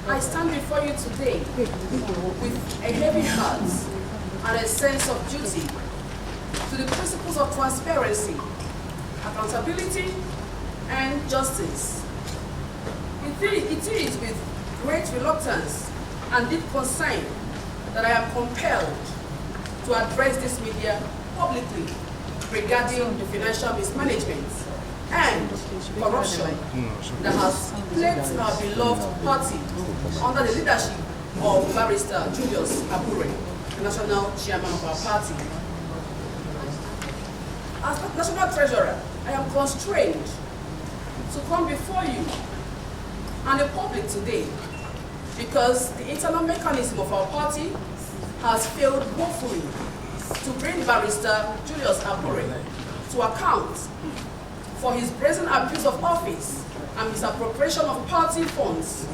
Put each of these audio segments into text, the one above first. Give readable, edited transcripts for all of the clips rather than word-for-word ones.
I stand before you today with a heavy heart and a sense of duty to the principles of transparency, accountability, and justice. It is with great reluctance and deep concern that I am compelled to address this media publicly regarding the financial mismanagement and corruption that has plagued our beloved party under the leadership of Barrister Julius Abure, the national chairman of our party. As National Treasurer, I am constrained to come before you and the public today because the internal mechanism of our party has failed woefully to bring Barrister Julius Abure to account for his brazen abuse of office and misappropriation of party funds.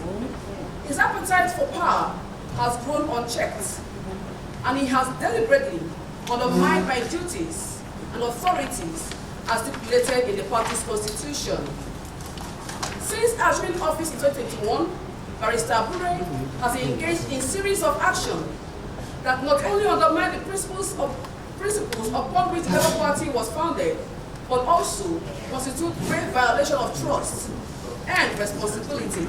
His appetite for power has grown unchecked, and he has deliberately undermined my duties and authorities as stipulated in the party's constitution. Since assuming office in 2021, Barrister Abure has engaged in a series of actions that not only undermine the principles upon which the Labour Party was founded, but also constitute grave violation of trust and responsibility.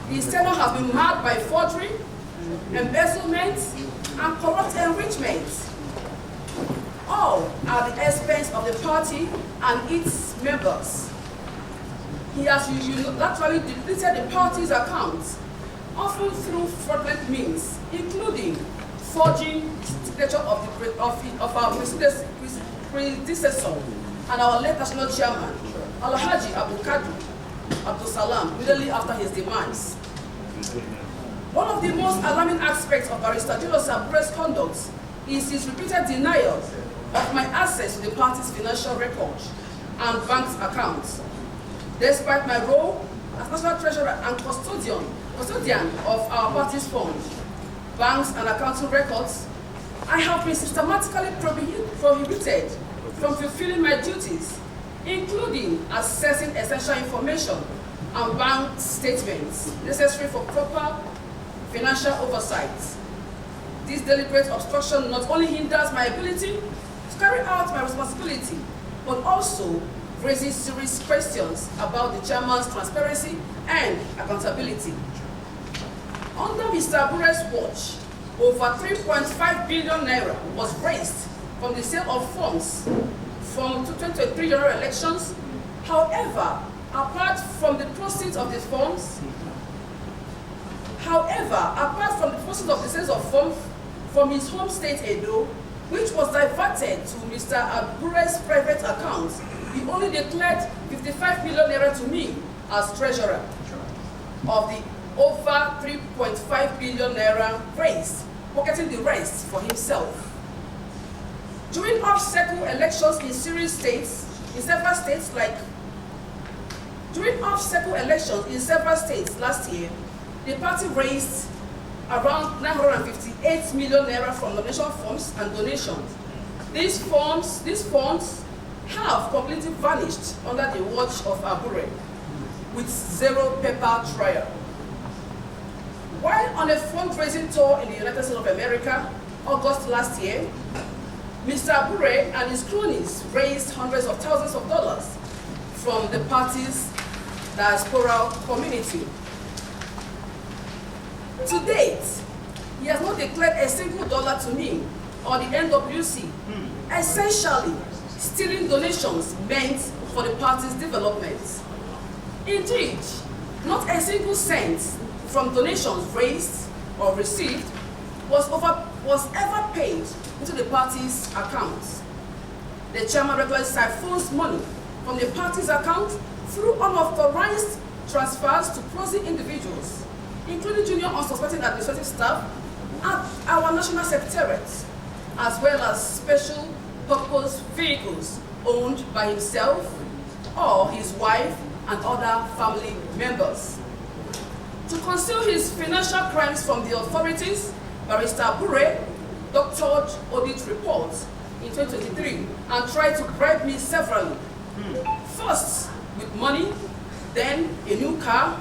His tenure has been marked by forgery, embezzlement, and corrupt enrichment, all at the expense of the party and its members. He has unilaterally depleted the party's accounts, often through fraudulent means, including forging signature of our predecessor and our late national chairman, Alhaji Abdul Salam, immediately after his demise. One of the most alarming aspects of Barrister Julius Abure's conduct is his repeated denial of my access to the party's financial records and bank accounts. Despite my role as National Treasurer and custodian of our party's funds, banks and accounting records, I have been systematically prohibited from fulfilling my duties, including accessing essential information and bank statements necessary for proper financial oversight. This deliberate obstruction not only hinders my ability to carry out my responsibility, but also raises serious questions about the chairman's transparency and accountability. Under Mr. Abure's watch, over 3.5 billion naira was raised from the sale of funds from 2023 general elections. However, apart from the proceeds of the funds, of the sales of funds from his home state Edo, which was diverted to Mr. Abure's private account, he only declared 55 million naira to me as treasurer of the over 3.5 billion naira raised, pocketing the rest for himself. During off-cycle elections in several states last year, the party raised around 958 million naira from nomination forms and donations. These funds have completely vanished under the watch of Abure, with zero paper trail. While on a fundraising tour in the United States of America, August last year, Mr. Abure and his cronies raised hundreds of thousands of dollars from the party's diaspora community. To date, he has not declared a single dollar to me or the NWC, essentially stealing donations meant for the party's development. Indeed, not a single cent from donations raised or received was ever paid into the party's accounts. The chairman regularly siphons money from the party's account through unauthorized transfers to prosy individuals, including junior unsuspecting administrative staff at our national secretariat, as well as special purpose vehicles owned by himself or his wife and other family members. To conceal his financial crimes from the authorities, Barrister Abure doctored audit reports in 2023 and tried to bribe me severally. First with money, then a new car,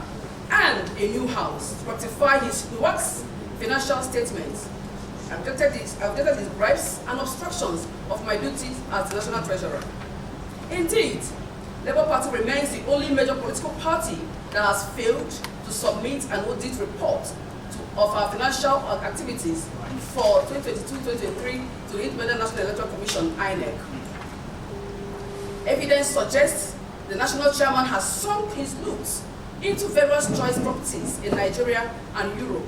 and a new house to rectify his works financial statements. I've updated his bribes and obstructions of my duties as the National Treasurer. Indeed, Labour Party remains the only major political party that has failed to submit an audit report of our financial activities for 2022-2023 to the Independent National Electoral Commission, INEC. Evidence suggests the national chairman has sunk his looks into various choice properties in Nigeria and Europe.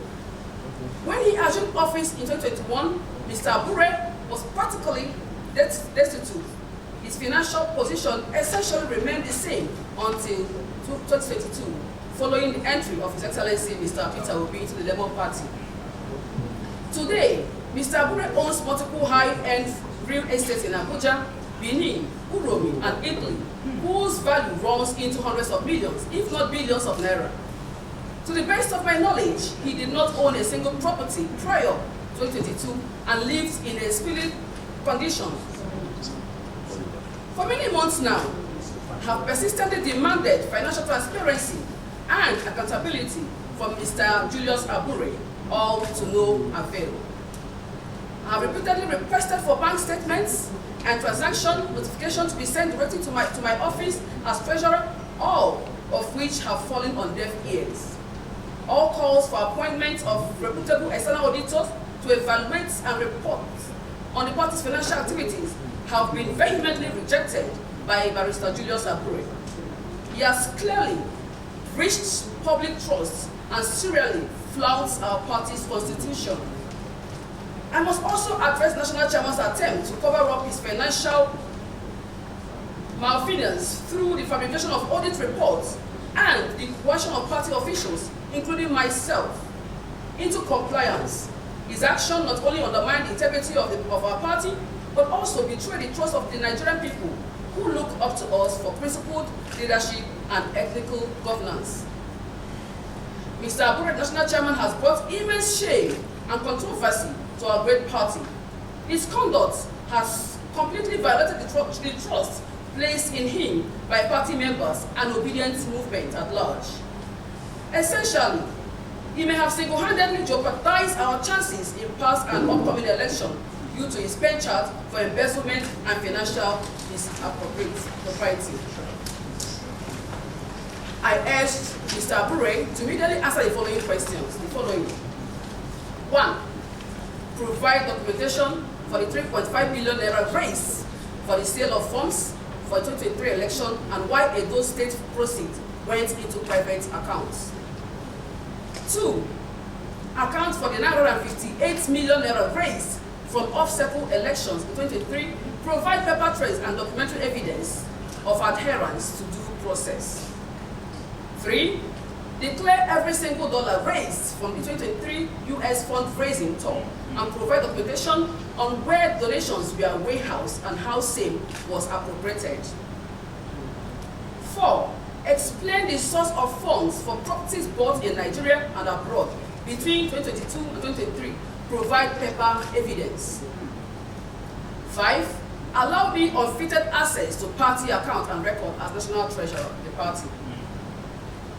When he assumed office in 2021, Mr. Abure was practically destitute. His financial position essentially remained the same until 2022, following the entry of His Excellency Mr. Peter Obi into the Labour Party. Today, Mr. Abure owns multiple high-end real estate in Abuja, Benin, Uromi, and Italy, whose value runs into hundreds of millions, if not billions of naira. To the best of my knowledge, he did not own a single property prior to 2022 and lived in a squalid condition. For many months now, have persistently demanded financial transparency and accountability from Mr. Julius Abure, all to no avail. I have repeatedly requested for bank statements and transaction notification to be sent directly to my office as treasurer, all of which have fallen on deaf ears. All calls for appointment of reputable external auditors to evaluate and report on the party's financial activities have been vehemently rejected by Barrister Julius Abure. He has clearly breached public trust and serially flouts our party's constitution. I must also address National Chairman's attempt to cover up his financial malfeasance through the fabrication of audit reports and the coercion of party officials, including myself, into compliance. His action not only undermined the integrity of our party, but also betrayed the trust of the Nigerian people who look up to us for principled leadership and ethical governance. Mr. Abure, National Chairman, has brought immense shame and controversy to our great party. His conduct has completely violated the trust placed in him by party members and obedience movement at large. Essentially, he may have single-handedly jeopardized our chances in past and upcoming election due to his pen chart for embezzlement and financial misappropriation. I urged Mr. Abure to immediately answer the following questions. 1. Provide documentation for the 3.5 billion naira raise for the sale of funds for the 2023 election and why those state proceeds went into private accounts. 2. Account for the 958 million naira raised from off-cycle elections in 2023. Provide paper trails and documentary evidence of adherence to due process. 3. Declare every single dollar raised from the 2023 U.S. fundraising tour and provide documentation on where donations were warehoused and how same was appropriated. 4. Explain the source of funds for properties bought in Nigeria and abroad between 2022 and 2023. Provide paper evidence. 5. Allow me unfettered access to party account and record as National Treasurer of the party.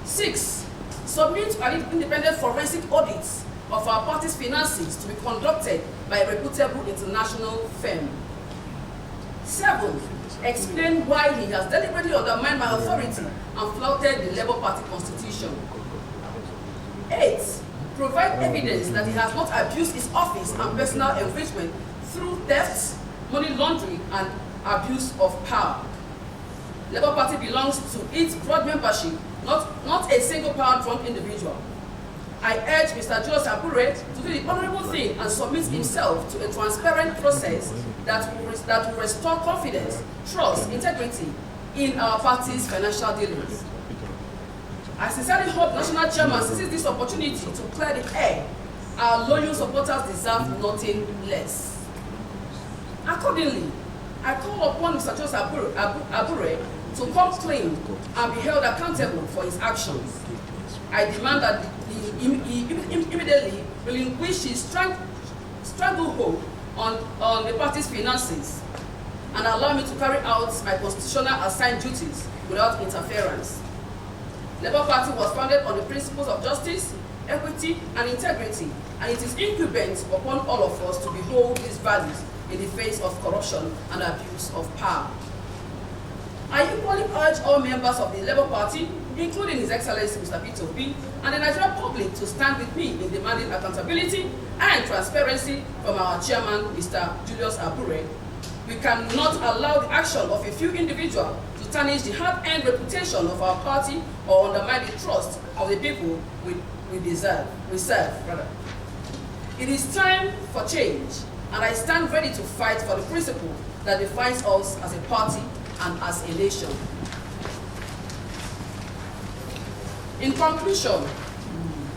6. Submit an independent forensic audit of our party's finances to be conducted by a reputable international firm. 7. Explain why he has deliberately undermined my authority and flouted the Labour Party constitution. 8. Provide evidence that he has not abused his office and personal enrichment through theft, money laundering, and abuse of power. Labour Party belongs to its broad membership, not a single power-drunk individual. I urge Mr. Julius Abure to do the honorable thing and submit himself to a transparent process that will restore confidence, trust, integrity in our party's financial dealings. I sincerely hope National Chairman seizes this opportunity to clear the air. Our loyal supporters deserve nothing less. Accordingly, I call upon Mr. Julius Abure to come clean and be held accountable for his actions. I demand that he immediately relinquish his stranglehold on the party's finances and allow me to carry out my constitutional assigned duties without interference. Labour Party was founded on the principles of justice, equity, and integrity, and it is incumbent upon all of us to behold these values in the face of corruption and abuse of power. I equally urge all members of the Labour Party, including His Excellency Mr. Peter Obi, and the Nigerian public to stand with me in demanding accountability and transparency from our chairman, Mr. Julius Abure. We cannot allow the action of a few individuals to tarnish the hard-earned reputation of our party or undermine the trust of the people we serve. It is time for change, and I stand ready to fight for the principle that defines us as a party and as a nation. In conclusion,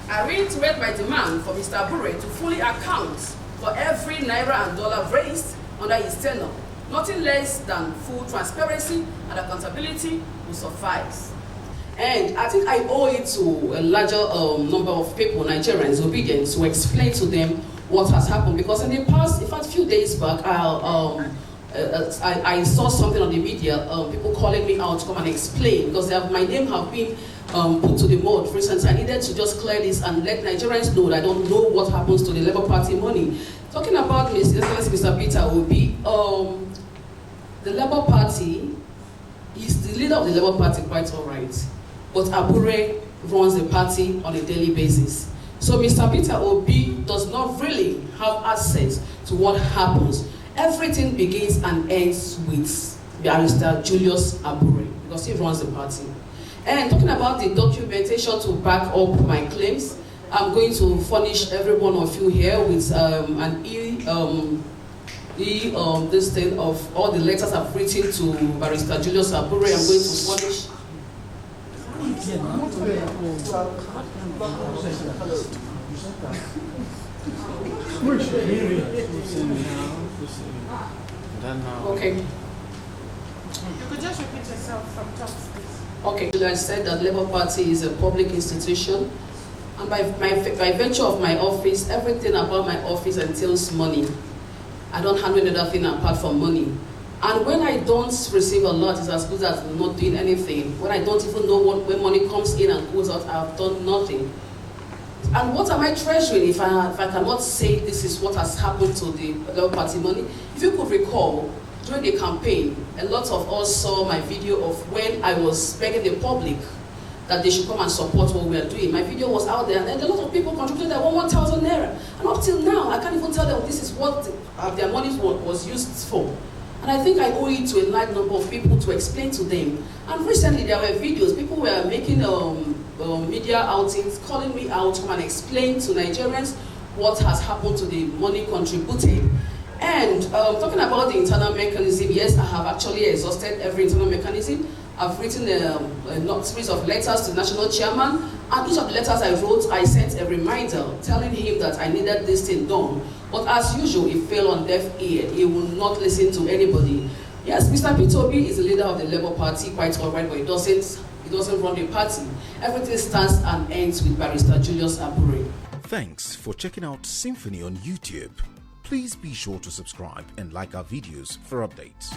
I reiterate my demand for Mr. Abure to fully account for every naira and dollar raised under his tenure. Nothing less than full transparency and accountability will suffice. And I think I owe it to a larger number of people, Nigerians, obedient, to explain to them what has happened. Because in the past, in fact, a few days back, I saw something on the media, people calling me out to come and explain, because my name have been put to the mud. For instance, I needed to just clear this and let Nigerians know that I don't know what happens to the Labour Party money. Talking about Mr. Peter Obi, the Labour Party is the leader of the Labour Party, quite all right. But Abure runs the party on a daily basis. So Mr. Peter Obi does not really have access to what happens. Everything begins and ends with Barrister Julius Abure, because he runs the party. And talking about the documentation to back up my claims, I'm going to furnish every one of you here with this thing of all the letters I've written to Barrister Julius Abure. I'm going to furnish. Okay. You could just repeat yourself from top, please. Okay, I said that Labour Party is a public institution, and by virtue of my office, everything about my office entails money. I don't handle anything apart from money. And when I don't receive a lot, it's as good as not doing anything. When I don't even know when money comes in and goes out, I've done nothing. And what am I treasuring if I cannot say this is what has happened to the Labour Party money? If you could recall, during the campaign, a lot of us saw my video of when I was begging the public that they should come and support what we are doing. My video was out there, and a lot of people contributed their 1,000 naira. And up till now, I can't even tell them this is what their money was used for. And I think I owe it to a large number of people to explain to them. And recently there were videos, people were making media outings, calling me out to come and explain to Nigerians what has happened to the money contributed. And talking about the internal mechanism, yes, I have actually exhausted every internal mechanism. I've written a series of letters to the national chairman, and each of the letters I wrote, I sent a reminder telling him that I needed this thing done. But as usual, it fell on deaf ear. He will not listen to anybody. Yes, Mr. Peter Obi is the leader of the Labour Party, quite all right, but he doesn't run the party. Everything starts and ends with Barrister Julius Abure. Thanks for checking out SYMFONI on YouTube. Please be sure to subscribe and like our videos for updates.